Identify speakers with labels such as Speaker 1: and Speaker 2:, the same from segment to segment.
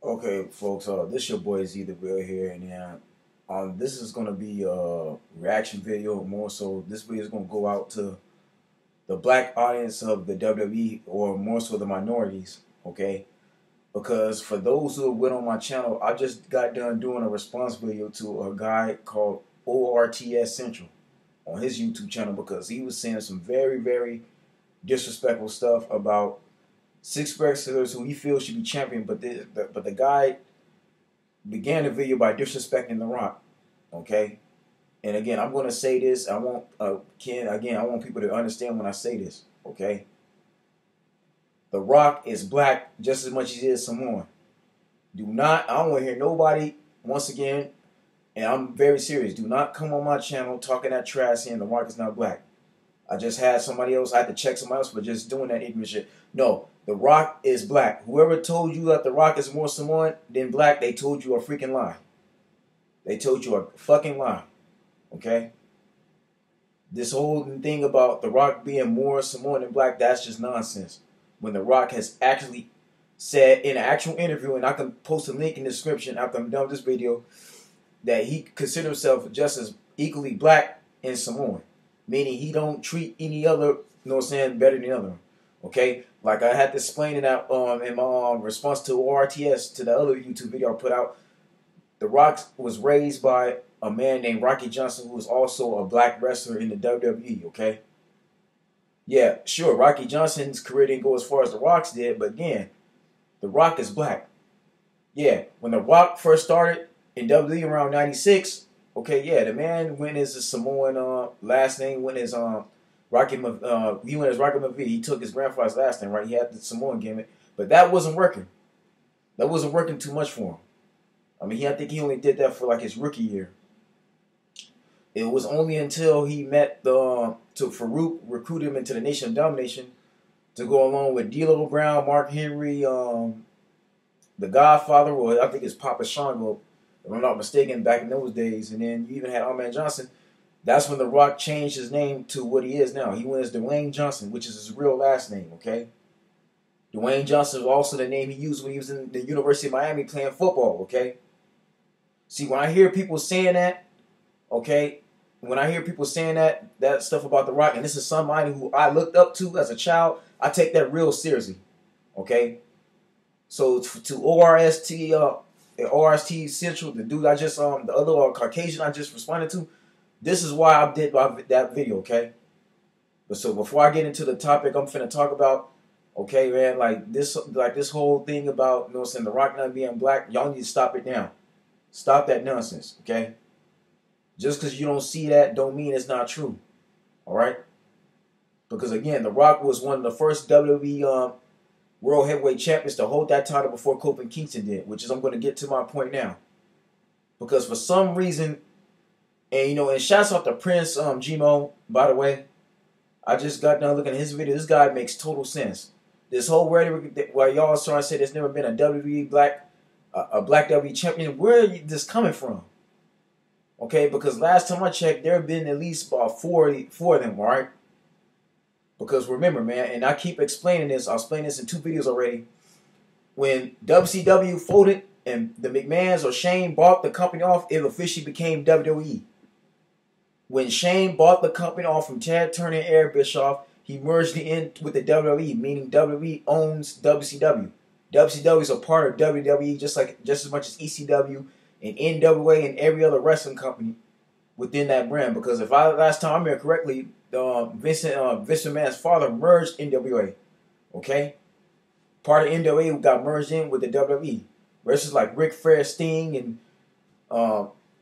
Speaker 1: Okay, folks, this your boy is either real here, and this is gonna be a reaction video more so. This video is gonna go out to the black audience of the WWE, or more so the minorities. Okay, because for those who went on my channel, I just got done doing a response video to a guy called ORTS Central on his YouTube channel because he was saying some very disrespectful stuff about six wrestlers who he feels should be champion, but the guy began the video by disrespecting The Rock. Okay, and again, I'm going to say this. I want I want people to understand when I say this. Okay, The Rock is black just as much as he is Samoan. Do not. I don't want to hear nobody once again, and I'm very serious. Do not come on my channel talking that trash saying The Rock is not black. I just had somebody else. I had to check somebody else for just doing that ignorant shit. No, The Rock is black. Whoever told you that The Rock is more Samoan than black, they told you a freaking lie. They told you a fucking lie. Okay? This whole thing about The Rock being more Samoan than black, that's just nonsense. When The Rock has actually said in an actual interview, and I can post a link in the description after I'm done with this video, that he considers himself just as equally black and Samoan. Meaning he don't treat any other, you know what I'm saying, better than the other. Okay? Like I had to explain it out in my response to RTS, to the other YouTube video I put out. The Rock was raised by a man named Rocky Johnson, who was also a black wrestler in the WWE, okay? Yeah, sure, Rocky Johnson's career didn't go as far as The Rock's did, but again, The Rock is black. Yeah, when The Rock first started in WWE around 96, okay, yeah, the man went as a Samoan last name, went as Rocky he went as Rocky McVie. He took his grandfather's last name, right? He had the Samoan gimmick, but that wasn't working. That wasn't working too much for him. I mean, I think he only did that for like his rookie year. It was only until he met Farouk recruited him into the Nation of Domination to go along with D'Lo Brown, Mark Henry, the Godfather, or I think it's Papa Shango, if I'm not mistaken, back in those days. And then you even had Ahmed Johnson. That's when The Rock changed his name to what he is now. He went as Dwayne Johnson, which is his real last name, okay? Dwayne Johnson was also the name he used when he was in the University of Miami playing football, okay? See, when I hear people saying that, okay, when I hear people saying that stuff about The Rock, and this is somebody who I looked up to as a child, I take that real seriously, okay? So to ORST Central, the dude I just, the other Caucasian I just responded to, this is why I did that video, okay? But so before I get into the topic I'm finna talk about, okay, man, like this whole thing about, you know what I'm saying, The Rock not being black, y'all need to stop it now. Stop that nonsense, okay? Just because you don't see that don't mean it's not true, all right? Because, again, The Rock was one of the first WWE World Heavyweight Champions to hold that title before Kofi Kingston did, which is, I'm going to get to my point now. Because for some reason, and, you know, and shouts out to Prince Gmo, by the way. I just got done looking at his video. This guy makes total sense. This whole rhetoric where y'all trying to say there's never been a WWE black WWE champion, where is this coming from? Okay, because last time I checked, there have been at least about four of them, all right? Because remember, man, and I keep explaining this. I'll explain this in 2 videos already. When WCW folded and the McMahons or Shane bought the company off, it officially became WWE. When Shane bought the company off from Ted Turner and Eric Bischoff, he merged it in with the WWE, meaning WWE owns WCW. WCW is a part of WWE just as much as ECW and NWA and every other wrestling company within that brand. Because if last time I remember correctly, Vince McMahon's father merged NWA. Okay? Part of NWA got merged in with the WWE. Wrestlers like Ric Flair, Sting, and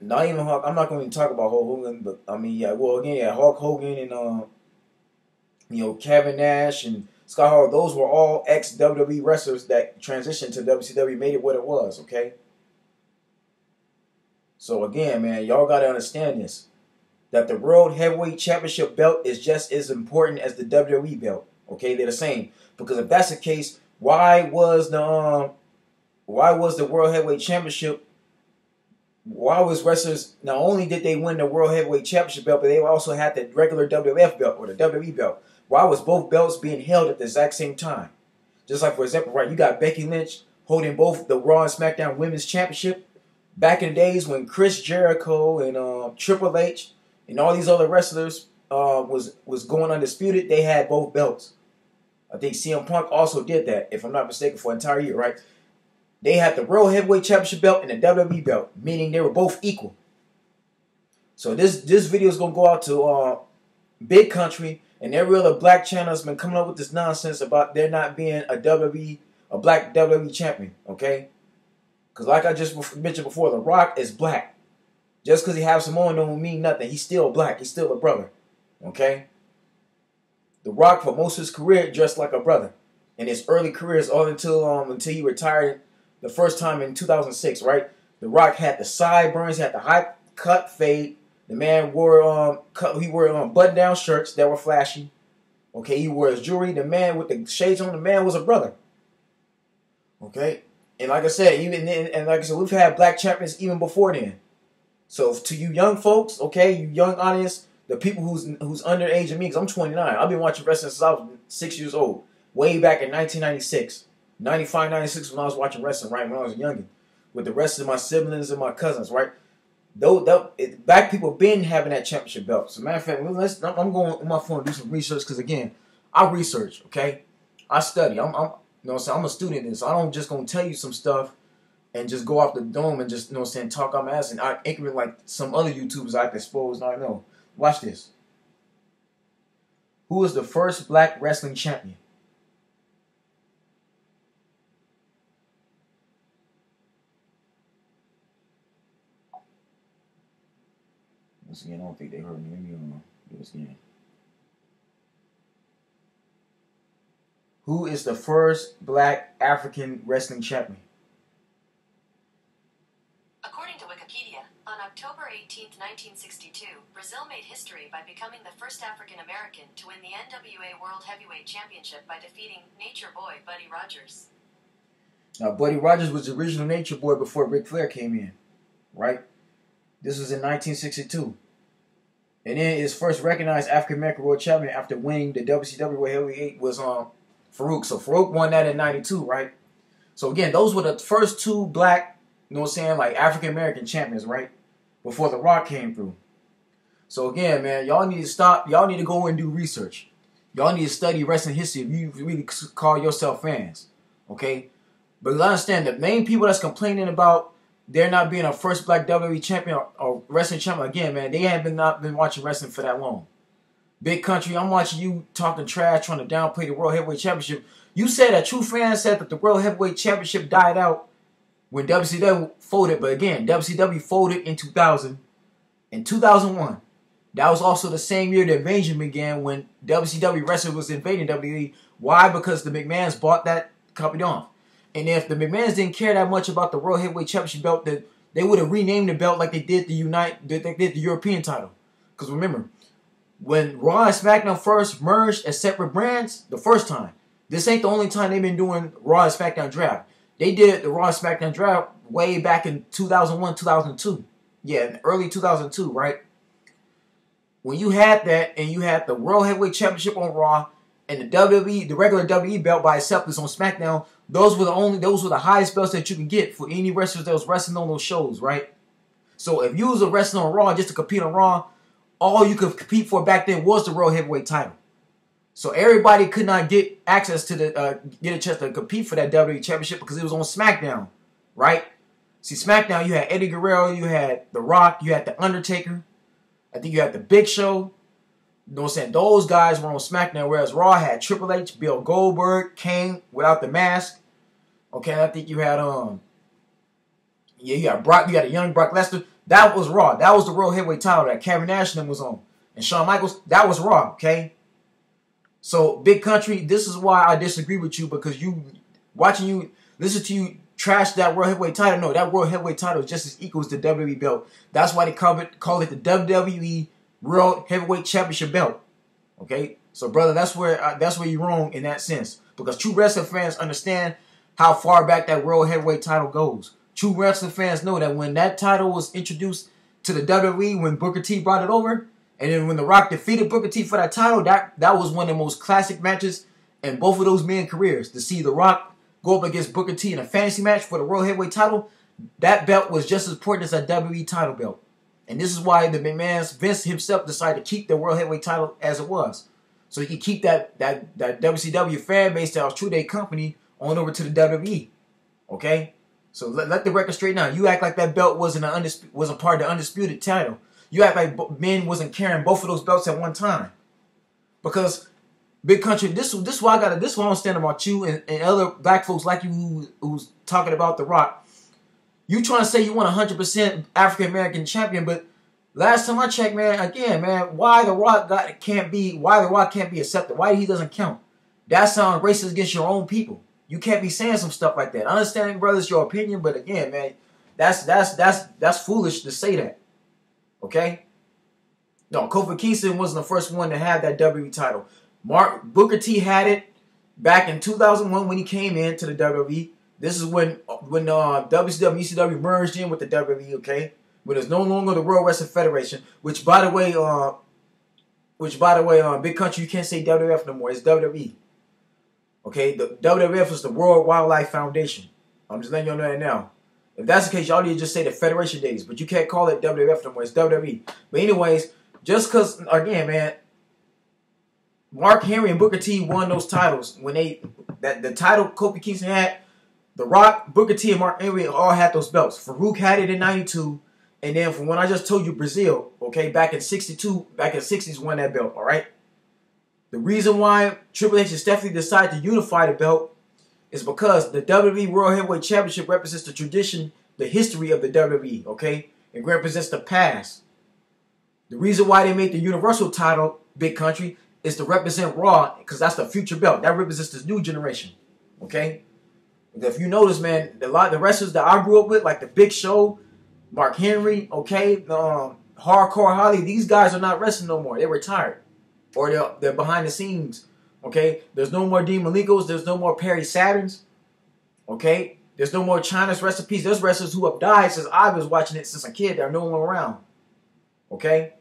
Speaker 1: not even Hulk. I'm not going to talk about Hulk Hogan, but I mean, yeah, well, again, yeah, Hulk Hogan and you know, Kevin Nash and Scott Hall, those were all ex-WWE wrestlers that transitioned to WCW, made it what it was, okay? So again, man, y'all got to understand this, that the World Heavyweight Championship belt is just as important as the WWE belt, okay? They're the same. Because if that's the case, why was the World Heavyweight Championship, why was wrestlers, not only did they win the World Heavyweight Championship belt, but they also had the regular WWF belt or the WWE belt? Why was both belts being held at the exact same time? Just like, for example, right, you got Becky Lynch holding both the Raw and SmackDown Women's Championship. Back in the days when Chris Jericho and Triple H and all these other wrestlers was going undisputed, they had both belts. I think CM Punk also did that, if I'm not mistaken, for an entire year, right? They had the World Heavyweight Championship belt and the WWE belt, meaning they were both equal. So this video is going to go out to Big Country and every other black channel has been coming up with this nonsense about there not being a black WWE champion, okay? Because like I just mentioned before, The Rock is black. Just because he has Samoan don't mean nothing. He's still black. He's still a brother, okay? The Rock, for most of his career, dressed like a brother. In his early careers, all until he retired the first time in 2006, right? The Rock had the sideburns, had the high cut fade. The man wore button-down shirts that were flashy. Okay, he wore his jewelry. The man with the shades on, the man was a brother. Okay, and like I said, we've had black champions even before then. So to you young folks, okay, you young audience, the people who's underage of me, because I'm 29. I've been watching wrestling since I was 6 years old. Way back in 1996. 95, 96 when I was watching wrestling, right? When I was youngin'. With the rest of my siblings and my cousins, right? Black people been having that championship belt. So matter of fact, I'm going on my phone to do some research because again, I research, okay? I study. I'm a student in this. So I don't just gonna tell you some stuff and just go off the dome and just talk on my ass and I ignorant like some other YouTubers I can expose. I know. Watch this. Who is the first black wrestling champion? Once again, I don't think they heard me. Let me do this again. Who is the first black African wrestling champion?
Speaker 2: According to Wikipedia, on October 18, 1962, Brazil made history by becoming the first African American to win the NWA World Heavyweight Championship by defeating Nature Boy Buddy Rogers.
Speaker 1: Now, Buddy Rogers was the original Nature Boy before Ric Flair came in, right? This was in 1962. And then his first recognized African American world champion after winning the WCW World Heavyweight was Farouk. So Farouk won that in 92, right? So again, those were the first two black, like African American champions, right? Before The Rock came through. So again, man, y'all need to stop. Y'all need to go and do research. Y'all need to study wrestling history if you really call yourself fans, okay? But I understand the main people that's complaining about there not being a first black WWE champion or wrestling champion, again, man, they haven't not been watching wrestling for that long. Big Country, I'm watching you talking trash, trying to downplay the World Heavyweight Championship. You said that true fans said that the World Heavyweight Championship died out when WCW folded. But again, WCW folded in 2000 and 2001. That was also the same year the invasion began when WCW wrestling was invading WWE. Why? Because the McMahons bought that company off. And if the McMahons didn't care that much about the World Heavyweight Championship belt, that they would have renamed the belt like they did the European title. Because remember, when Raw and SmackDown first merged as separate brands, the first time, this ain't the only time they've been doing Raw and SmackDown draft. They did the Raw and SmackDown draft way back in 2001, 2002. Yeah, in early 2002, right? When you had that and you had the World Heavyweight Championship on Raw and the WWE, the regular WWE belt by itself is on SmackDown, those were the highest belts that you can get for any wrestlers that was wrestling on those shows, right? So if you was a wrestler on Raw just to compete on Raw, all you could compete for back then was the World Heavyweight title. So everybody could not get access to get a chance to compete for that WWE Championship because it was on SmackDown, right? See, SmackDown, you had Eddie Guerrero, you had The Rock, you had The Undertaker, I think you had The Big Show. You know what I'm saying? Those guys were on SmackDown, whereas Raw had Triple H, Bill Goldberg, Kane without the mask. Okay, I think you had you got Brock, you got a young Brock Lesnar. That was Raw. That was the World Heavyweight title that Kevin Nash was on. And Shawn Michaels, that was Raw, okay? So, Big Country, this is why I disagree with you, because listen to you trash that World Heavyweight title. No, that World Heavyweight title is just as equal as the WWE belt. That's why they call it the WWE World Heavyweight Championship belt. Okay? So, brother, that's where you're wrong in that sense. Because true wrestling fans understand how far back that World Heavyweight title goes. True wrestling fans know that when that title was introduced to the WWE, when Booker T brought it over, and then when The Rock defeated Booker T for that title, that was one of the most classic matches in both of those men's careers. To see The Rock go up against Booker T in a fantasy match for the World Heavyweight title, that belt was just as important as a WWE title belt. And this is why the McMahon's Vince himself decided to keep the World Heavyweight title as it was. So he could keep that WCW fan base that was true to their company on over to the WWE. Okay? So let the record straighten out. You act like that belt wasn't part of the undisputed title. You act like men wasn't carrying both of those belts at one time. Because Big Country, this is why I don't stand about you and other black folks like you who's talking about The Rock. You trying to say you want 100% African American champion, but last time I checked, man, again, man, why The Rock can't be accepted? Why he doesn't count? That sounds racist against your own people. You can't be saying some stuff like that. I understand, brother, it's your opinion, but again, man, that's foolish to say that. Okay? No, Kofi Kingston wasn't the first one to have that WWE title. Booker T had it back in 2001 when he came into the WWE. This is when WCW, ECW merged in with the WWE. Okay, when it's no longer the World Wrestling Federation. Which, by the way, Big Country, you can't say WWF no more. It's WWE. Okay, the WWF is the World Wildlife Foundation. I'm just letting you know that now. If that's the case, y'all need to just say the Federation days, but you can't call it WWF no more. It's WWE. But anyways, just because, again, man, Mark Henry and Booker T won those titles when the title Kofi Kingston had. The Rock, Booker T, and Mark Henry all had those belts. Farouk had it in '92, and then from when I just told you, Brazil, okay, back in '62, back in the '60s, won that belt. All right. The reason why Triple H and Stephanie decided to unify the belt is because the WWE World Heavyweight Championship represents the tradition, the history of the WWE. Okay, it represents the past. The reason why they made the Universal title, Big Country, is to represent Raw, because that's the future belt. That represents this new generation. Okay? If you notice, man, the wrestlers that I grew up with, like the Big Show, Mark Henry, okay, Hardcore Holly, these guys are not wrestling no more. They're retired. Or they're behind the scenes. Okay? There's no more Dean Malenko's. There's no more Perry Saturns. Okay? There's no more China's recipes. There's wrestlers who have died since I was watching it since a kid. They're no longer around. Okay?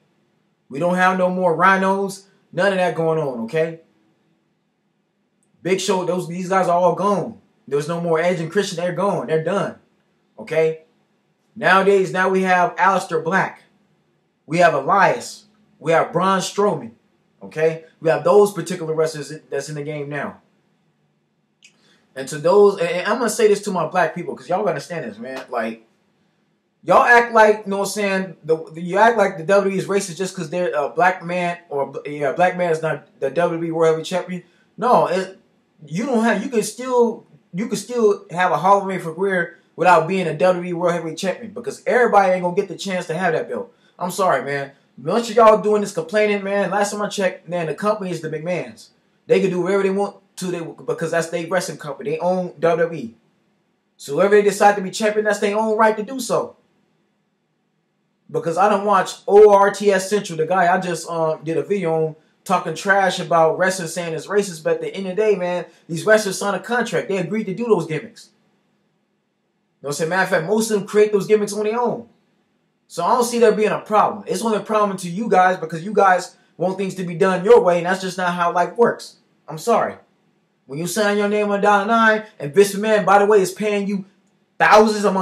Speaker 1: We don't have no more Rhinos. None of that going on, okay? Big Show, these guys are all gone. There's no more Edge and Christian. They're gone. They're done. Okay? Nowadays, now we have Aleister Black. We have Elias. We have Braun Strowman. Okay? We have those particular wrestlers that's in the game now. And to those, and I'm going to say this to my black people, because y'all understand this, man. Like, y'all act like, you know what I'm saying, you act like the WWE is racist just because they're a black man, or a black man is not the WWE World Heavyweight Champion. No, you can still have a Hall of Fame career without being a WWE World Heavyweight Champion, because everybody ain't gonna get the chance to have that belt. I'm sorry, man. A bunch of y'all doing this complaining, man. Last time I checked, man, the company is the McMahons. They can do whatever they want to, because that's their wrestling company. They own WWE. So whoever they decide to be champion, that's their own right to do so. Because I don't watch ORTS Central, the guy I just did a video on talking trash about wrestling, saying it's racist, but at the end of the day, man, these wrestlers signed a contract. They agreed to do those gimmicks. You know what I'm saying? Matter of fact, most of them create those gimmicks on their own. So I don't see there being a problem. It's only a problem to you guys because you guys want things to be done your way, and that's just not how life works. I'm sorry. When you sign your name on $9 and Vince McMahon, by the way, is paying you thousands of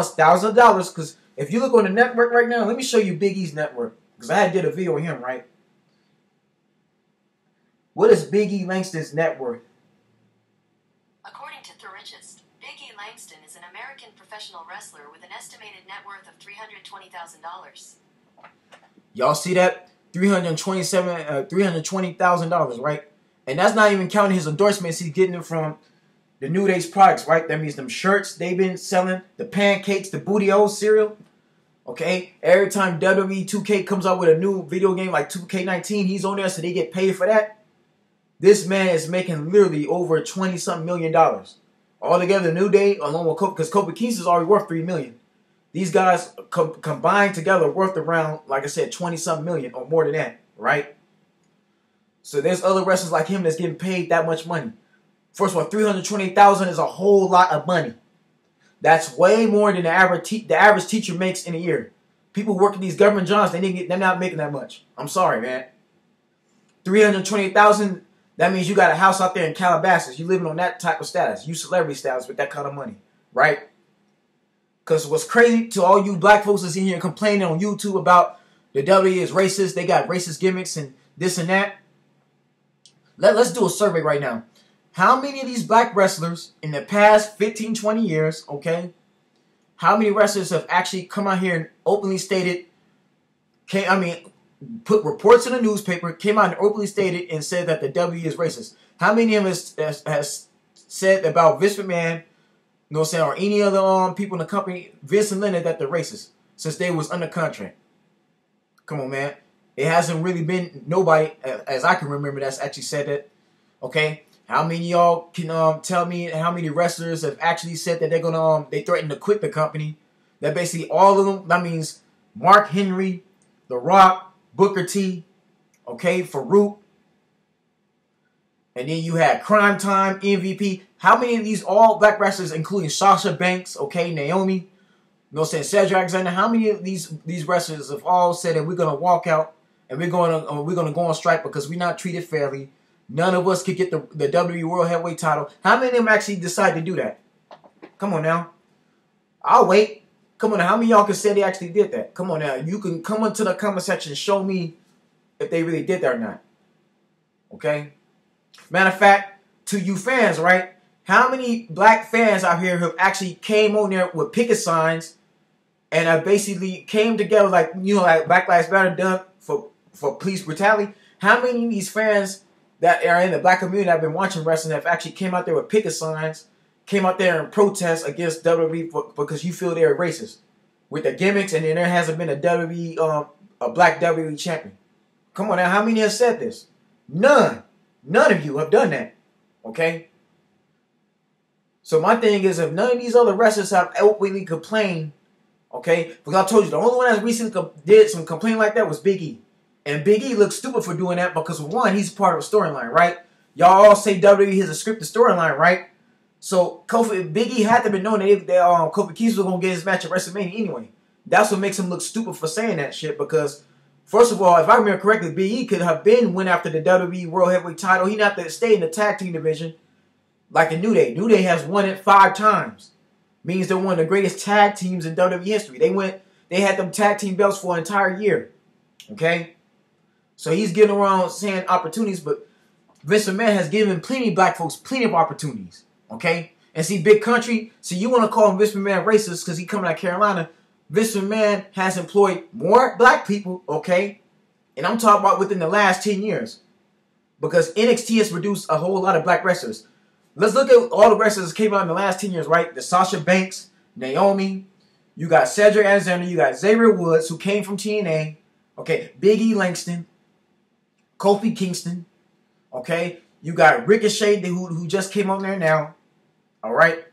Speaker 1: dollars, because if you look on the network right now, let me show you Big E's network, because I did a video on him, right? What is Big E Langston's net worth?
Speaker 2: According to The Richest, Big E Langston is an American professional wrestler with an estimated net worth of $320,000.
Speaker 1: Y'all see that? $320,000, right? And that's not even counting his endorsements he's getting from the New Day's products, right? That means them shirts they've been selling, the pancakes, the Booty O cereal. Okay? Every time WWE 2K comes out with a new video game like 2K19, he's on there, so they get paid for that. This man is making literally over $20-something million. Altogether, New Day, along with Kofi, because Kofi Kingston is already worth $3 million. These guys combined together worth around, like I said, 20-something million or more than that, right? So there's other wrestlers like him that's getting paid that much money. First of all, $320,000 is a whole lot of money. That's way more than the average teacher makes in a year. People working these government jobs, they're not making that much. I'm sorry, man. $328,000. That means you got a house out there in Calabasas. You living on that type of status. You celebrity status with that kind of money, right? Because what's crazy to all you black folks that's in here complaining on YouTube about the WWE is racist, they got racist gimmicks and this and that. Let's do a survey right now. How many of these black wrestlers in the past 15, 20 years, okay, how many wrestlers have actually come out here and openly stated, put reports in the newspaper, came out and openly stated and said that the WWE is racist? How many of them has said about Vince McMahon, you know what I'm saying, or any other people in the company, Vince and Leonard, that they're racist since they was under contract? Come on, man. It hasn't really been nobody, as I can remember, that's actually said that. Okay, how many of y'all can tell me how many wrestlers have actually said that they're gonna they threatened to quit the company? That basically all of them. That means Mark Henry, The Rock, Booker T, okay, Farouk, and then you had Crime Time, MVP. How many of these all black wrestlers, including Sasha Banks, okay, Naomi, you know what I'm saying, Cedric Alexander? How many of these wrestlers have all said that we're gonna walk out and we're gonna go on strike because we're not treated fairly? None of us could get the WWE World Heavyweight title. How many of them actually decide to do that? Come on now. I'll wait. Come on now. How many of y'all can say they actually did that? Come on now. You can come into the comment section and show me if they really did that or not. Okay? Matter of fact, to you fans, right? How many black fans out here have actually came on there with picket signs and have basically came together like, you know, like Black Lives Matter done for police brutality? How many of these fans that are in the black community that have been watching wrestling have actually came out there with picket signs, came out there and protest against WWE because you feel they're racist with the gimmicks, and then there hasn't been a WWE, a black WWE champion? Come on now, how many have said this? None. None of you have done that. Okay? So my thing is, if none of these other wrestlers have openly complained, okay, because I told you the only one that recently did some complaining like that was Big E. And Big E looks stupid for doing that because, one, he's part of a storyline, right? Y'all all say WWE has a scripted storyline, right? So Big E had to be knowing that Kofi Kingston was going to get his match at WrestleMania anyway. That's what makes him look stupid for saying that shit because, first of all, if I remember correctly, Big E could have went after the WWE World Heavyweight title. He didn't have to stay in the tag team division like the New Day. New Day has won it 5 times. Means they're one of the greatest tag teams in WWE history. They had them tag team belts for an entire year. Okay? So he's getting around saying opportunities, but Vince McMahon has given plenty of black folks plenty of opportunities. Okay? And see, Big Country, so you want to call him Vince McMahon racist because he coming out of Carolina. Vince McMahon has employed more black people, okay? And I'm talking about within the last 10 years. Because NXT has produced a whole lot of black wrestlers. Let's look at all the wrestlers that came out in the last 10 years, right? The Sasha Banks, Naomi, you got Cedric Alexander, you got Xavier Woods, who came from TNA, okay? Big E Langston, Kofi Kingston, okay? You got Ricochet, who just came on there now, all right?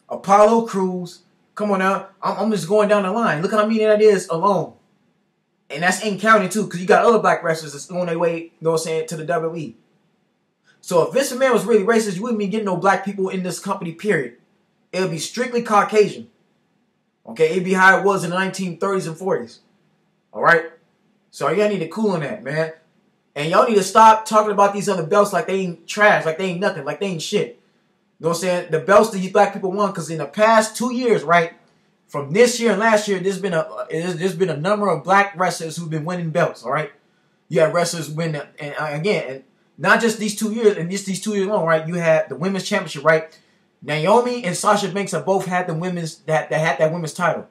Speaker 1: Apollo Crews. Come on now. I'm just going down the line. Look how many that is alone. And that's in counting too, because you got other black wrestlers that's on their way, you know what I'm saying, to the WWE. So if Vince McMahon was really racist, you wouldn't be getting no black people in this company, period. It would be strictly Caucasian. Okay? It'd be how it was in the 1930s and 40s. Alright? So y'all need to cool on that, man. And y'all need to stop talking about these other belts like they ain't trash, like they ain't nothing, like they ain't shit. You know what I'm saying? The belts that these black people won, because in the past 2 years, right, from this year and last year, there's been a number of black wrestlers who've been winning belts. All right, you have wrestlers win, and again, not just these 2 years, and these 2 years alone, right? You had the women's championship, right? Naomi and Sasha Banks have both had the women's that had that women's title.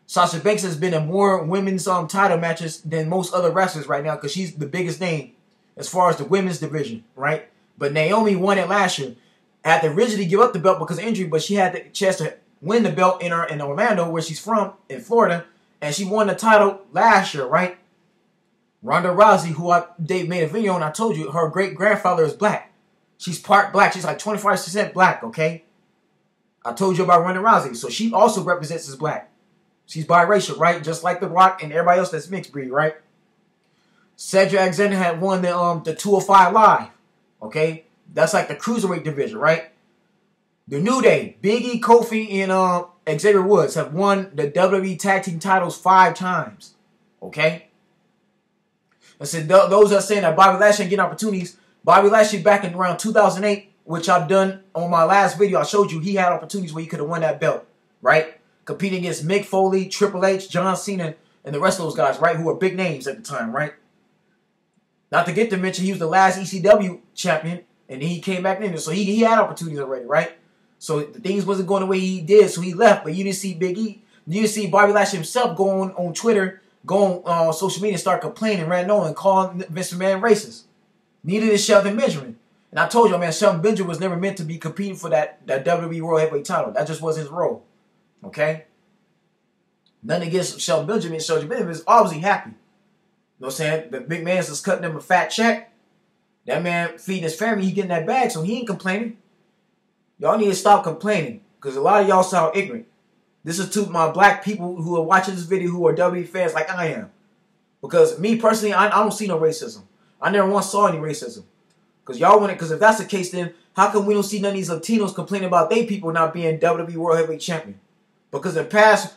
Speaker 1: Sasha Banks has been in more women's title matches than most other wrestlers right now because she's the biggest name as far as the women's division, right? But Naomi won it last year. Had to originally give up the belt because of injury, but she had the chance to win the belt in Orlando, where she's from, in Florida, and she won the title last year, right? Ronda Rousey, who they made a video on, I told you, her great-grandfather is black. She's part black. She's like 25% black, okay? I told you about Ronda Rousey. So she also represents as black. She's biracial, right? Just like The Rock and everybody else that's mixed breed, right? Cedric Alexander had won the 205 Live, okay? That's like the cruiserweight division, right? The New Day, Big E, Kofi, and Xavier Woods have won the WWE Tag Team titles 5 times. Okay? I said those are saying that Bobby Lashley ain't getting opportunities. Bobby Lashley back in around 2008, which I've done on my last video, I showed you he had opportunities where he could have won that belt, right? Competing against Mick Foley, Triple H, John Cena, and the rest of those guys, right, who were big names at the time, right? Not to get to mention he was the last ECW champion, and then he came back in there, so he had opportunities already, right? So the things wasn't going the way he did, so he left. But you didn't see Big E, you didn't see Bobby Lashley himself go on Twitter, go on social media and start complaining, ranting on, and calling Vince McMahon racist. Neither did Shelton Benjamin. And I told you, man, Shelton Benjamin was never meant to be competing for that WWE World Heavyweight title. That just wasn't his role. Okay? Nothing against Shelton Benjamin. Shelton Benjamin is obviously happy. You know what I'm saying? The big man's just cutting him a fat check. That man feeding his family, he getting that bag, so he ain't complaining. Y'all need to stop complaining, because a lot of y'all sound ignorant. This is to my black people who are watching this video who are WWE fans like I am. Because me personally, I don't see no racism. I never once saw any racism. Because y'all want it, because if that's the case, then how come we don't see none of these Latinos complaining about they people not being WWE World Heavyweight Champion? Because in the past,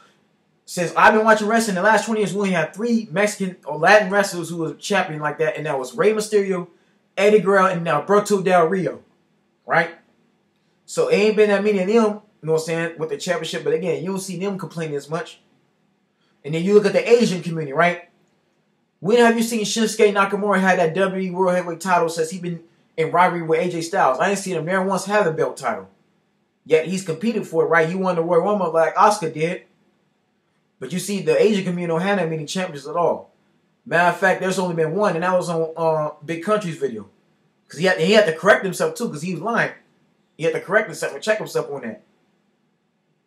Speaker 1: since I've been watching wrestling, the last 20 years, we only had 3 Mexican or Latin wrestlers who was champion like that, and that was Rey Mysterio, Eddie Guerrero, and now Alberto Del Rio. Right? So it ain't been that many of them, you know what I'm saying, with the championship. But again, you don't see them complaining as much. And then you look at the Asian community, right? When have you seen Shinsuke Nakamura had that WWE World Heavyweight title since he been in rivalry with AJ Styles? I ain't seen him never once have the belt title. Yet he's competed for it, right? He won the Royal Rumble like Oscar did. But you see, the Asian community don't have that many champions at all. Matter of fact, there's only been one, and that was on Big Country's video. Because he had to correct himself, too, because he was lying. He had to correct himself and check himself on that.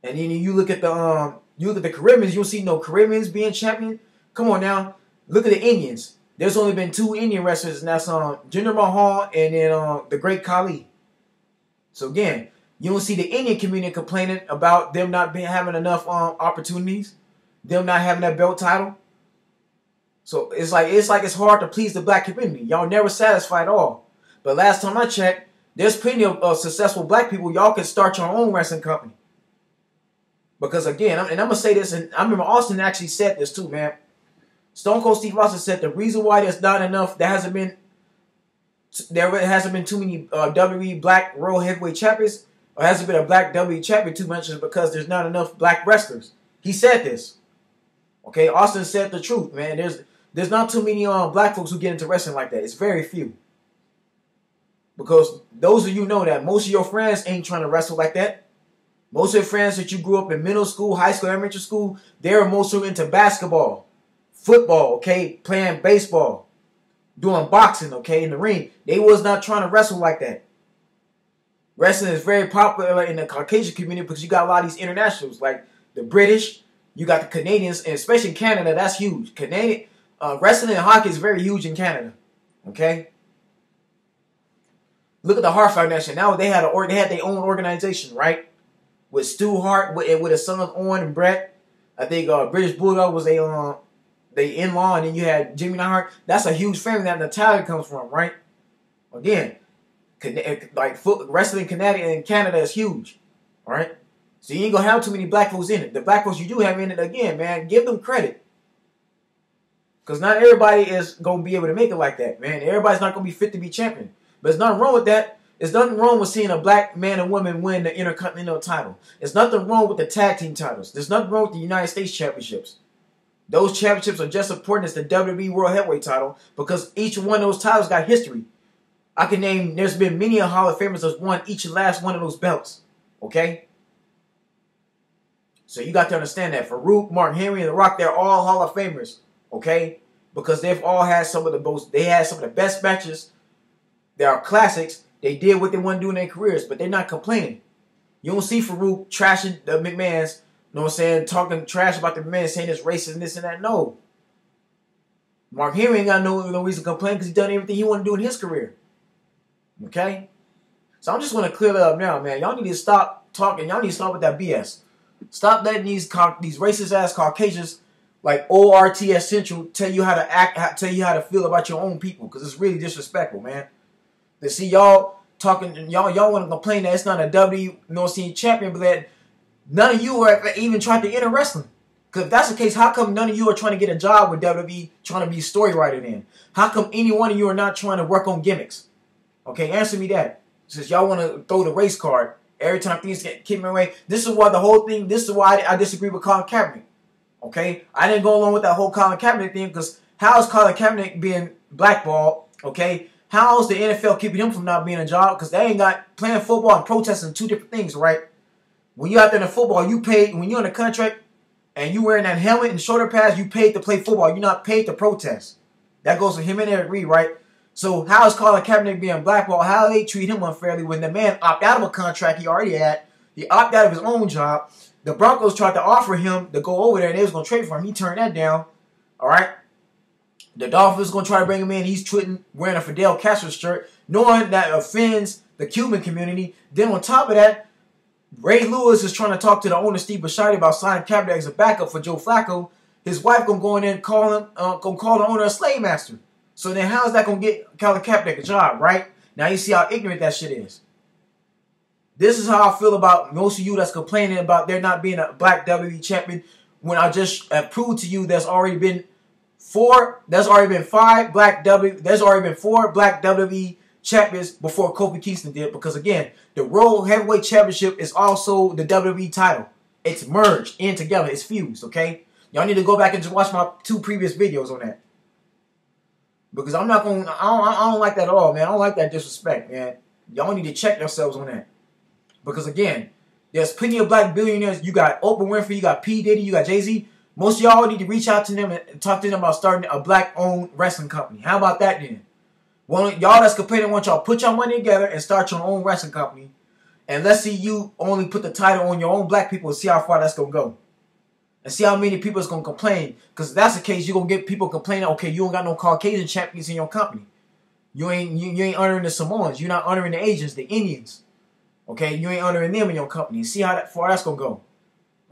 Speaker 1: And then you look at the Caribbeans, you don't see no Caribbeans being champion. Come on now. Look at the Indians. There's only been 2 Indian wrestlers, and that's Jinder Mahal and then the Great Khali. So again, you don't see the Indian community complaining about them not having enough opportunities, them not having that belt title. So it's like it's hard to please the black community. Y'all never satisfied at all. But last time I checked, there's plenty of successful black people. Y'all can start your own wrestling company. Because again, and I'm gonna say this, and I remember Austin actually said this too, man. Stone Cold Steve Austin said the reason why there's not enough, there hasn't been too many WWE Black World Heavyweight Champions, or hasn't been a Black WWE Champion too much, is because there's not enough black wrestlers. He said this. Okay, Austin said the truth, man. There's not too many black folks who get into wrestling like that. It's very few. Because those of you know that most of your friends ain't trying to wrestle like that. Most of your friends that you grew up in middle school, high school, elementary school, they're mostly into basketball, football, okay, playing baseball, doing boxing, okay, in the ring. They was not trying to wrestle like that. Wrestling is very popular in the Caucasian community because you got a lot of these internationals, like the British, you got the Canadians, and especially in Canada, that's huge. Canadian wrestling and hockey is very huge in Canada, okay? Look at the Hart Foundation. Now they had their own organization, right? With Stu Hart, with his sons Owen and Brett. I think British Bulldog was they in-law, and then you had Jimmy Neidhart. That's a huge family that Natalia comes from, right? Again, like wrestling in Canada is huge, all right? So you ain't gonna have too many black folks in it. The black folks you do have in it, again, man, give them credit. Because not everybody is gonna be able to make it like that, man. Everybody's not gonna be fit to be champion. But there's nothing wrong with that. There's nothing wrong with seeing a black man and woman win the Intercontinental title. There's nothing wrong with the tag team titles. There's nothing wrong with the United States championships. Those championships are just as important as the WWE World Heavyweight title because each one of those titles got history. I can name, there's been many a Hall of Famers that's won each and last one of those belts. Okay? So you got to understand that. Farouk, Mark Henry, and The Rock, they're all Hall of Famers. Okay? Because they've all had some of the best matches. They are classics. They did what they want to do in their careers, but they're not complaining. You don't see Farouk trashing the McMahons, you know what I'm saying, talking trash about the McMahons, saying it's racist and this and that. No. Mark Henry ain't got no reason to complain because he's done everything he wanted to do in his career. Okay? So I'm just going to clear that up now, man. Y'all need to stop talking. Y'all need to stop with that BS. Stop letting these racist-ass Caucasians like ORTS Central tell you how to act, tell you how to feel about your own people because it's really disrespectful, man. To see y'all talking, y'all want to complain that it's not a WWE champion, but that none of you are even trying to enter wrestling. Because if that's the case, how come none of you are trying to get a job with WWE, trying to be story writer then? How come any one of you are not trying to work on gimmicks? Okay, answer me that. Since y'all want to throw the race card every time things get kicked my way. This is why the whole thing, this is why I disagree with Colin Kaepernick. Okay? I didn't go along with that whole Colin Kaepernick thing because how is Colin Kaepernick being blackballed? Okay? How is the NFL keeping him from not being a job? Because they ain't got playing football and protesting two different things, right? When you're out there in the football, you pay, when you're in a contract and you wearing that helmet and shoulder pads, you paid to play football. You're not paid to protest. That goes for him and Eric Reed, right? So how is Colin Kaepernick being blackballed? How they treat him unfairly when the man opted out of a contract he already had? He opted out of his own job. The Broncos tried to offer him to go over there and they was going to trade for him. He turned that down. All right? The Dolphins going to try to bring him in. He's wearing a Fidel Castro shirt, knowing that offends the Cuban community. Then on top of that, Ray Lewis is trying to talk to the owner, Steve Bisciotti, about signing Kaepernick as a backup for Joe Flacco. His wife going to go in there and call the owner a slave master. So then how is that going to get Colin Kaepernick a job, right? Now you see how ignorant that shit is. This is how I feel about most of you that's complaining about there not being a black WWE champion when I just have proved to you there's already been four black WWE champions before Kofi Kingston did. Because again, the World Heavyweight Championship is also the WWE title. It's merged in together. It's fused, okay? Y'all need to go back and just watch my 2 previous videos on that. Because I'm not going to, I don't like that at all, man. I don't like that disrespect, man. Y'all need to check yourselves on that. Because again, there's plenty of black billionaires. You got Oprah Winfrey, you got P. Diddy, you got Jay-Z. Most of y'all need to reach out to them and talk to them about starting a black-owned wrestling company. How about that then? Well, y'all that's complaining, want y'all put your money together and start your own wrestling company. And let's see you only put the title on your own black people and see how far that's going to go. And see how many people is going to complain. Because if that's the case, you're going to get people complaining, okay, you don't got no Caucasian champions in your company. You ain't honoring the Samoans. You're not honoring the Asians, the Indians. Okay, you ain't honoring them in your company. See how far that's going to go.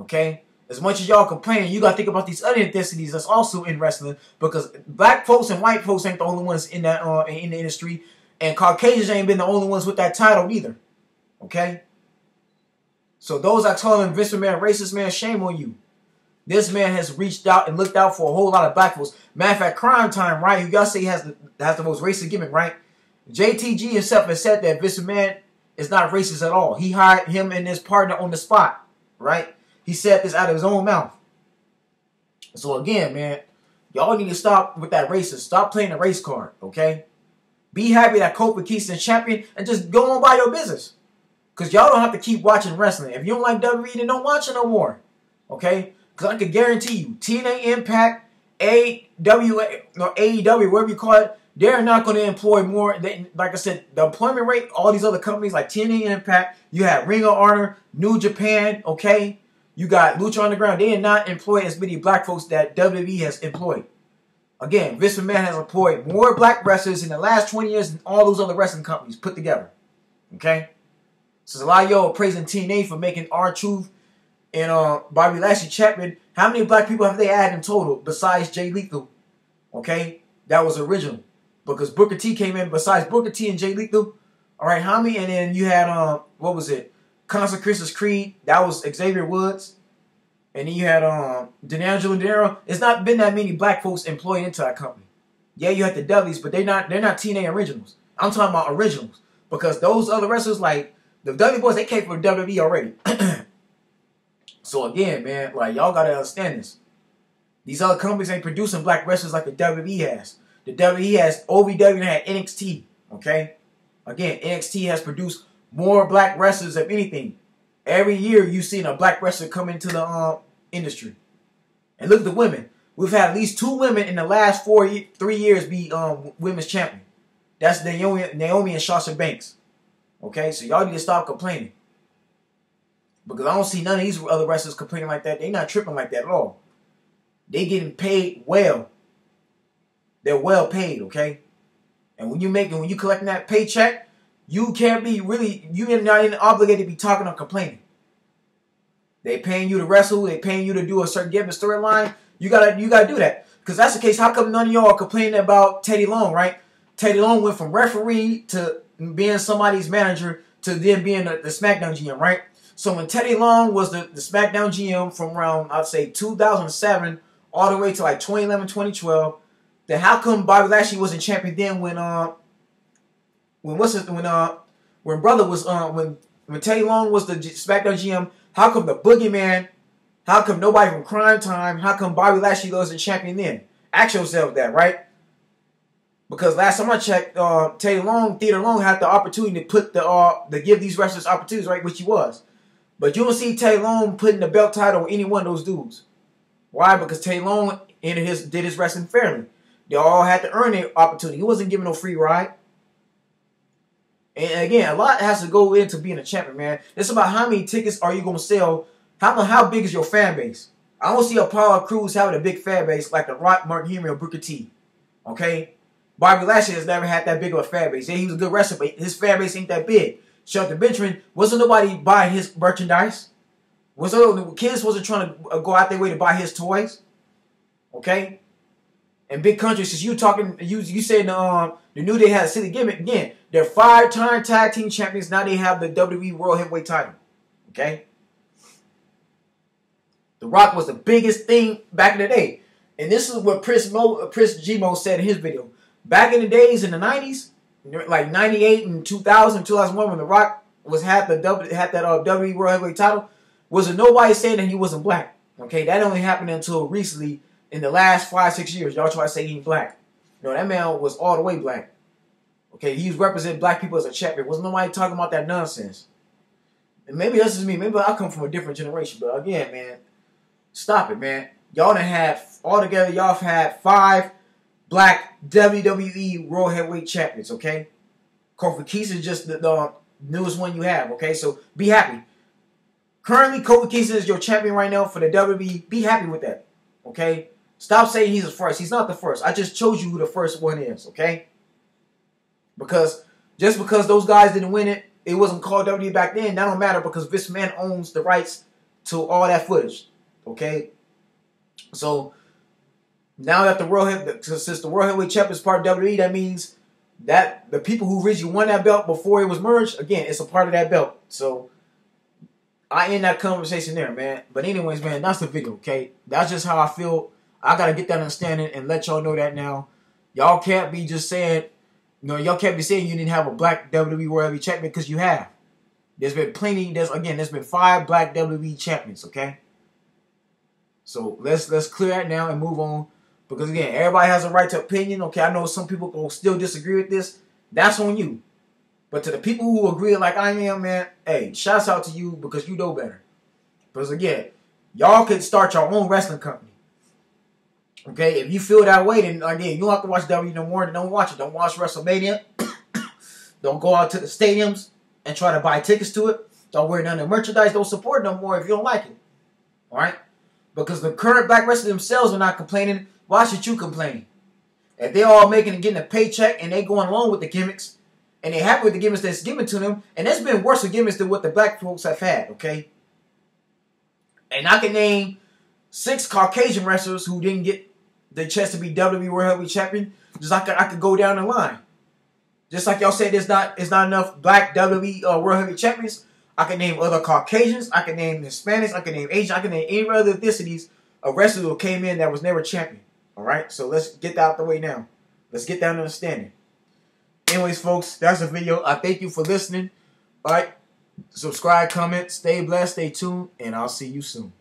Speaker 1: Okay? As much as y'all complaining, you got to think about these other ethnicities that's also in wrestling. Because black folks and white folks ain't the only ones in that in the industry. And Caucasians ain't been the only ones with that title either. Okay? So those that calling Vince McMahon racist, man, shame on you. This man has reached out and looked out for a whole lot of black folks. Matter of fact, Crime Time, right? Who y'all say has the most racist gimmick, right? JTG himself has said that Vince McMahon is not racist at all. He hired him and his partner on the spot, right? He said this out of his own mouth. So again, man, y'all need to stop with that racist. Stop playing the race card, okay? Be happy that Kofi Kingston champion and just go on by your business. Because y'all don't have to keep watching wrestling. If you don't like WWE, then don't watch it no more, okay? Because I can guarantee you, TNA Impact, AEW, whatever you call it, they're not going to employ more. Like I said, the employment rate, all these other companies like TNA Impact, you have Ring of Honor, New Japan, okay? You got Lucha Underground. They did not employ as many black folks that WWE has employed. Again, Vince McMahon has employed more black wrestlers in the last 20 years than all those other wrestling companies put together, okay? So a lot of y'all are praising TNA for making R-Truth and Bobby Lashley champion. How many black people have they added in total besides Jay Lethal? Okay, that was original because Booker T came in. Besides Booker T and Jay Lethal, all right, how many? And then you had what was it? Constant Christus Creed. That was Xavier Woods. And then you had D'Angelo Darrow. It's not been that many black folks employed into that company. Yeah, you had the Dudleys, but they're not TNA originals. I'm talking about originals because those other wrestlers like the Dudley Boys, they came from WWE already. So again, man, like y'all gotta understand this. These other companies ain't producing black wrestlers like the WWE has. The WWE has OVW and had NXT. Okay, again, NXT has produced more black wrestlers than anything. Every year you've seen a black wrestler come into the industry. And look at the women. We've had at least 2 women in the last 3 years be women's champion. That's Naomi and Sasha Banks. Okay, so y'all need to stop complaining. Because I don't see none of these other wrestlers complaining like that. They not tripping like that at all. They getting paid well. They're well paid, okay? And when you collecting that paycheck, you can't be really, you're not even obligated to be talking or complaining. They paying you to wrestle. They paying you to do a certain given storyline. You gotta do that. Because that's the case. How come none of y'all are complaining about Teddy Long, right? Teddy Long went from referee to being somebody's manager to then being the SmackDown GM, right? So when Teddy Long was the SmackDown GM from around, I'd say 2007 all the way to like 2011, 2012, then how come Bobby Lashley wasn't champion then when when brother was when Teddy Long was the SmackDown GM, how come the Boogeyman, how come nobody from Crime Time, how come Bobby Lashley wasn't champion then? Ask yourself that, right? Because last time I checked, Theodore Long had the opportunity to put to give these wrestlers opportunities, right, which he was. But you don't see Teddy Long putting the belt title on any one of those dudes. Why? Because Teddy Long did his wrestling fairly. They all had to earn their opportunity. He wasn't given no free ride. And again, a lot has to go into being a champion, man. It's about how many tickets are you going to sell. How big is your fan base? I don't see Apollo Crews having a big fan base like The Rock, Mark Henry, or Booker T. Okay? Bobby Lashley has never had that big of a fan base. Yeah, he was a good wrestler, but his fan base ain't that big. Shelton Benjamin, wasn't nobody buying his merchandise. Kids wasn't trying to go out their way to buy his toys. Okay? And Big Country, since you said the New Day had a city gimmick, again, they're 5-time tag team champions. Now they have the WWE World Heavyweight title. Okay? The Rock was the biggest thing back in the day. And this is what Chris G-Mo said in his video. Back in the days in the 90s, like 98 and 2000, 2001, when The Rock had that WWE World Heavyweight title, wasn't nobody saying that he wasn't black. Okay? That only happened until recently in the last 5-6 years. Y'all try to say he ain't black. No, that man was all the way black. Okay? He was representing black people as a champion. Wasn't nobody talking about that nonsense. And maybe this is me. Maybe I come from a different generation. But again, man, stop it, man. Y'all done had, altogether, y'all have had 5 black WWE World Heavyweight Champions, okay? Kofi Kingston is just the newest one you have, okay? So be happy. Currently, Kofi Kingston is your champion right now for the WWE. Be happy with that, okay? Stop saying he's the first. He's not the first. I just showed you who the first one is, okay? Because just because those guys didn't win it, it wasn't called WWE back then. That don't matter because Vince McMahon owns the rights to all that footage, okay? So now that since the World Heavyweight Champion is part of WWE, that means that the people who originally won that belt before it was merged, again, it's a part of that belt. So I end that conversation there, man. But anyways, man, that's the video, okay? That's just how I feel. I got to get that understanding and let y'all know that now. Y'all can't be just saying, y'all can't be saying you didn't have a black WWE World Heavyweight Champion because you have. There's been plenty, there's been 5 black WWE champions, okay? So let's clear that now and move on. Because again, everybody has a right to opinion. Okay, I know some people will still disagree with this. That's on you. But to the people who agree like I am, man, hey, shouts out to you because you know better. Because again, y'all can start your own wrestling company. Okay, if you feel that way, then again, you don't have to watch WWE no more. Then don't watch it. Don't watch WrestleMania. Don't go out to the stadiums and try to buy tickets to it. Don't wear none of the merchandise. Don't support it no more if you don't like it. All right? Because the current black wrestlers themselves are not complaining. Why should you complain? If they're all making and getting a paycheck and they going along with the gimmicks and they're happy with the gimmicks that's given to them, and there's been worse gimmicks than what the black folks have had, okay? And I can name 6 Caucasian wrestlers who didn't get the chance to be WWE World Heavyweight Champion. Just like I could go down the line. Just like y'all said, it's not enough black WWE World Heavyweight Champions. I can name other Caucasians. I can name Hispanics. I can name Asian. I can name any other ethnicities of wrestlers who came in that was never champion. All right, so let's get that out the way now. Let's get down to understanding. Anyways, folks, that's the video. I thank you for listening. All right, subscribe, comment, stay blessed, stay tuned, and I'll see you soon.